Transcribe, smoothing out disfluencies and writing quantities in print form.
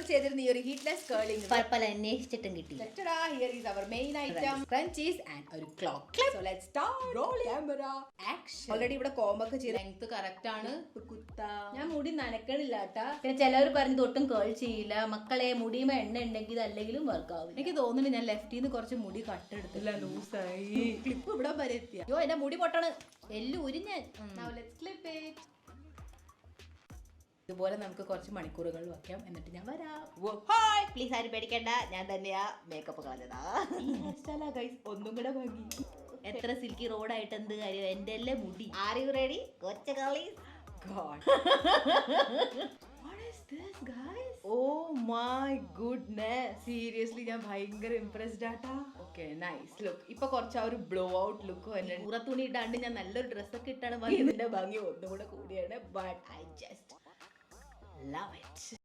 ചെയ്തിരുന്ന ഈ ഒരു ഹീറ്റ്ലെസ് കേളിംഗ് പല അന്വേഷിച്ചിട്ടും കിട്ടി. Here is our main item, crunchies and ഒരു clock. So let's start. Roll camera action. Already ഇവിടെ കോമ്പൊക്കെ ചെയ്ത് ലെങ്ത് കറക്റ്റ് ആണ്. ഞാൻ മുടി നനക്കണില്ല കേട്ടാ. പിന്നെ ചിലവർ പറഞ്ഞത് ഒട്ടും കേൾ ചെയ്യില്ല. മക്കളെ മുടിയുമ്പോ എണ്ണ ഉണ്ടെങ്കിൽ ഇത് അല്ലെങ്കിലും വർക്ക് ആവും. എനിക്ക് തോന്നുന്നു ഞാൻ ലെഫ്റ്റിന്ന് കുറച്ച് മുടി കട്ടെടുത്തില്ല, ലൂസായി. ക്ലിപ്പ് ഇവിടെ വരെ എത്തിയ. അയ്യോ എന്റെ മുടി പൊട്ടണ്, എല്ലു ഉരിഞ്ഞ്. Now let's clip it. ഇതുപോലെ നമുക്ക് കുറച്ച് മണിക്കൂറുകൾ വയ്ക്കാം, എന്നിട്ട് ഞാൻ വരാം. ഹായ്, പ്ലീസ് ആരും പേടിക്കണ്ട, ഞാൻ തന്നെയാ മേക്കപ്പ് കളഞ്ഞതാ. ഒന്നും കൂടെ ഭംഗി. എത്ര സിൽക്കി റോഡായിട്ട് എന്ത് കാര്യം, എന്റെ അല്ലേ മുടി. Are you ready? കൊച്ചകളി. Oh my goodness, seriously ഞാൻ ഭയങ്കര ഇംപ്രസ്ഡ് ആട്ടാ. Okay nice look. ഇപ്പൊ കുറച്ച് ആ ഒരു ബ്ലോ ഔട്ട് ലുക്ക് തന്നെ. പുറത്തുണി ഇട്ടാണ്ട് ഞാൻ നല്ലൊരു ഡ്രസ്സൊക്കെ ഇട്ടാണ് ഇതിന്റെ ഭംഗി ഒന്നും കൂടെ കൂടിയാണ്. But I just love it.